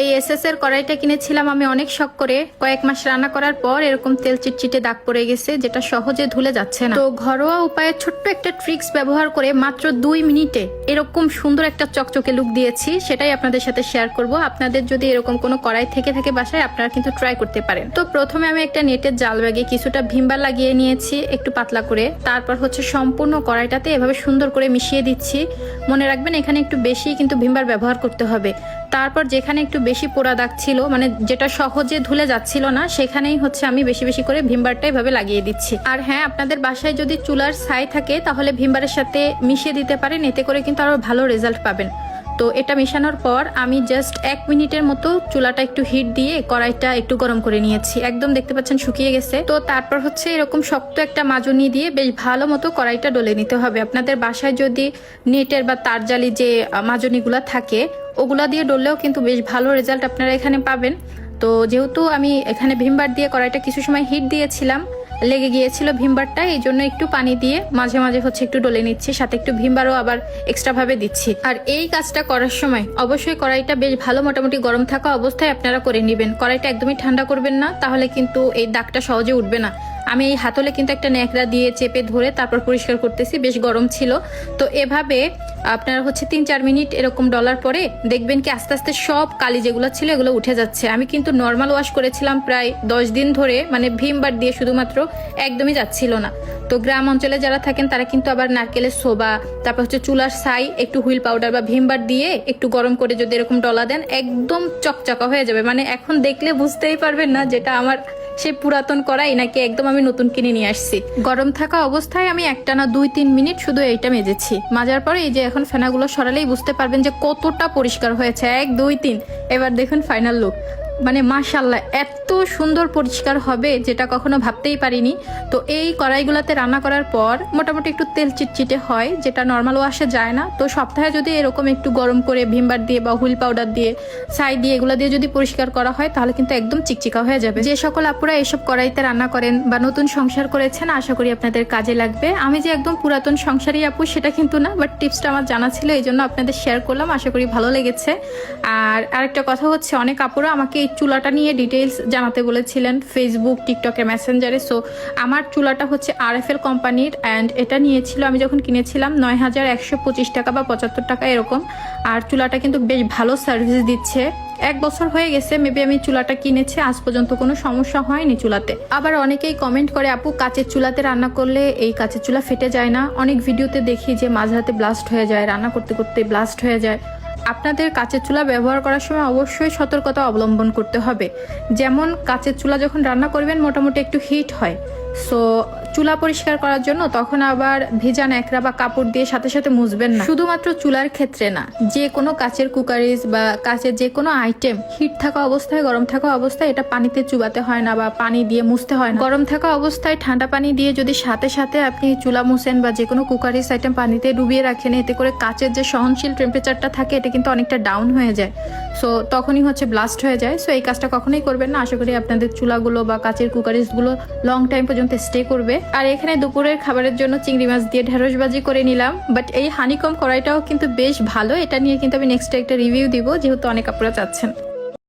এই এসএস এর কড়াইটা কিনেছিলাম আমি অনেক শখ করে। কয়েক মাস রান্না করার পর এরকম তেল চিটচিটে দাগ পড়ে গেছে, যেটা সহজে ধুলে যাচ্ছে না। তো ঘরোয়া উপায়ে ছোট্ট একটা ট্রিক্স ব্যবহার করে মাত্র 2 মিনিটে এরকম সুন্দর একটা চকচকে লুক দিয়েছি, সেটাই আপনাদের সাথে শেয়ার করব। আপনাদের যদি এরকম কোনো কড়াই থেকে থাকে বাসায়, আপনারা কিন্তু ট্রাই করতে পারেন। তো প্রথমে আমি একটা নেটের জাল ব্যাগে কিছুটা ভিম বার লাগিয়ে নিয়েছি একটু পাতলা করে। তারপর হচ্ছে সম্পূর্ণ কড়াইটাতে এভাবে সুন্দর করে মিশিয়ে দিচ্ছি। মনে রাখবেন এখানে একটু বেশি কিন্তু ভিম বার ব্যবহার করতে হবে। তারপর যেখানে একটু বেশি পোড়া দাগ ছিল, মানে যেটা সহজে ধুলে যাচ্ছিল না, সেখানেই হচ্ছে আমি বেশি বেশি করে ভিমবারটা এভাবে লাগিয়ে দিচ্ছি। আর হ্যাঁ, আপনাদের বাসায় যদি চুলার ছাই থাকে তাহলে ভিমবারের সাথে মিশিয়ে দিতে পারেন, এতে করে কিন্তু আরো ভালো রেজাল্ট পাবেন। তো এটা মেশানোর পর আমি জাস্ট 1 মিনিটের মতো চুলাটা একটু হিট দিয়ে কড়াইটা একটু গরম করে নিয়েছি। একদম দেখতে পাচ্ছেন শুকিয়ে গেছে। তো তারপর হচ্ছে এরকম শক্ত একটা মাজনি দিয়ে বেশ ভালো মতো কড়াইটা ডলে নিতে হবে। আপনাদের বাসায় যদি নেটের বা তারজালি যে মাজনিগুলো থাকে ওগুলা দিয়ে ডললেও কিন্তু বেশ ভালো রেজাল্ট আপনারা এখানে পাবেন। তো যেহেতু আমি এখানে ভিমবার দিয়ে কড়াইটা কিছু সময় হিট দিয়েছিলাম, লেগে গিয়েছিল ভিমবারটা, এই জন্য একটু পানি দিয়ে মাঝে মাঝে হচ্ছে একটু ডলে নিচ্ছি, সাথে একটু ভিমবারও আবার এক্সট্রা ভাবে দিচ্ছি। আর এই কাজটা করার সময় অবশ্যই কড়াইটা বেশ ভালো মোটামুটি গরম থাকা অবস্থায় আপনারা করে নেবেন। কড়াইটা একদমই ঠান্ডা করবেন না, তাহলে কিন্তু এই দাগটা সহজে উঠবে না। আমি এই হাতলে কিন্তু একটা ন্যাকড়া দিয়ে চেপে ধরে তারপর পরিষ্কার করতেছি, বেশ গরম ছিল। তো এভাবে আপনারা হচ্ছে 3-4 মিনিট এরকম ডলার পরে দেখবেন কি আস্তে আস্তে সব কালি যেগুলো ছিল এগুলো উঠে যাচ্ছে। আমি কিন্তু নর্মাল ওয়াশ করেছিলাম প্রায় 10 দিন ধরে, মানে ভিমবার দিয়ে শুধুমাত্র, একদমই যাচ্ছিল না। তো গ্রাম অঞ্চলে যারা থাকেন তারা কিন্তু আবার নারকেলের সোবা, তারপর হচ্ছে চুলার ছাই, একটু হুইল পাউডার বা ভিমবার দিয়ে একটু গরম করে যদি এরকম ডলা দেন, একদম চকচকা হয়ে যাবে। মানে এখন দেখলে বুঝতেই পারবেন না যেটা আমার সেই পুরাতন কড়াই নাকি একদম আমি নতুন কিনে নিয়ে আসছি। গরম থাকা অবস্থায় আমি একটানা 2-3 মিনিট শুধু এইটা মেজেছি। মাজার পরে এই যে এখন ফেনাগুলো সরালেই বুঝতে পারবেন যে কতটা পরিষ্কার হয়েছে। 1, 2, 3, এবার দেখুন ফাইনাল লুক। মানে মাশাআল্লাহ, এত সুন্দর পরিষ্কার হবে যেটা কখনো ভাবতেই পারিনি। তো এই কড়াইগুলোতে রান্না করার পর মোটামুটি একটু তেল চিটচিটে হয়, যেটা নর্মাল ওয়াশে যায় না। তো সপ্তাহে যদি এরকম একটু গরম করে ভিমবার দিয়ে বা হুইল পাউডার দিয়ে, ছাই দিয়ে, এগুলো দিয়ে যদি পরিষ্কার করা হয় তাহলে কিন্তু একদম চিকচিকা হয়ে যাবে। যে সকল আপুরা এসব কড়াইতে রান্না করেন বা নতুন সংসার করেছেন, আশা করি আপনাদের কাজে লাগবে। আমি যে একদম পুরাতন সংসারী আপু সেটা কিন্তু না, বাট টিপসটা আমার জানা ছিল, এই জন্য আপনাদের শেয়ার করলাম। আশা করি ভালো লেগেছে। আর আরেকটা কথা হচ্ছে, অনেক আপুরা আমাকে এই চুলাটা নিয়ে ডিটেইলস জানাতে বলেছিলেন ফেসবুক, টিকটকে, মেসেঞ্জারে। সো আমার চুলাটা হচ্ছে RFL কোম্পানির, অ্যান্ড এটা নিয়েছিল আমি যখন কিনেছিলাম 9,125 টাকা বা 75 টাকা এরকম। আর চুলাটা কিন্তু বেশ ভালো সার্ভিস দিচ্ছে। 1 বছর হয়ে গেছে মেবি আমি চুলাটা কিনেছি, আজ পর্যন্ত কোনো সমস্যা হয়নি চুলাতে। আবার অনেকেই কমেন্ট করে, আপু কাচের চুলাতে রান্না করলে এই কাচের চুলা ফেটে যায় না? অনেক ভিডিওতে দেখি যে মাঝরাতে ব্লাস্ট হয়ে যায়, রান্না করতে করতে ব্লাস্ট হয়ে যায়। আপনাদের কাচের চুলা ব্যবহার করার সময় অবশ্যই সতর্কতা অবলম্বন করতে হবে। যেমন কাচের চুলা যখন রান্না করবেন মোটামুটি একটু হিট হয়, সো চুলা পরিষ্কার করার জন্য তখন আবার ভেজা ন্যাকড়া বা কাপড় দিয়ে সাথে সাথে মুছবেন না। শুধুমাত্র চুলার ক্ষেত্রে না, যে কোনো কাচের কুকারিজ বা কাচের যে কোনো আইটেম হিট থাকা অবস্থায়, গরম থাকা অবস্থায় এটা পানিতে চুবাতে হয় না বা পানি দিয়ে মুছতে হয় না। গরম থাকা অবস্থায় ঠান্ডা পানি দিয়ে যদি সাথে সাথে আপনি চুলা মুছেন বা যে কোনো কুকারিজ আইটেম পানিতে ডুবিয়ে রাখেন, এতে করে কাচের যে সহনশীল টেম্পারেচারটা থাকে এটা কিন্তু অনেকটা ডাউন হয়ে যায়। সো তখনই হচ্ছে ব্লাস্ট হয়ে যায়। সো এই কাজটা কখনোই করবেন না। আশা করি আপনাদের চুলাগুলো বা কাচের কুকারিজগুলো লং টাইম পর্যন্ত স্টে করবে। আর এখানে দুপুরের খাবারের জন্য চিংড়ি মাছ দিয়ে ঢেঁড়সবাজি করে নিলাম। বাট এই হানিকম কড়াইটাও কিন্তু বেশ ভালো, এটা নিয়ে কিন্তু আমি নেক্সট একটা রিভিউ দিব, যেহেতু অনেক আপনারা চাচ্ছেন।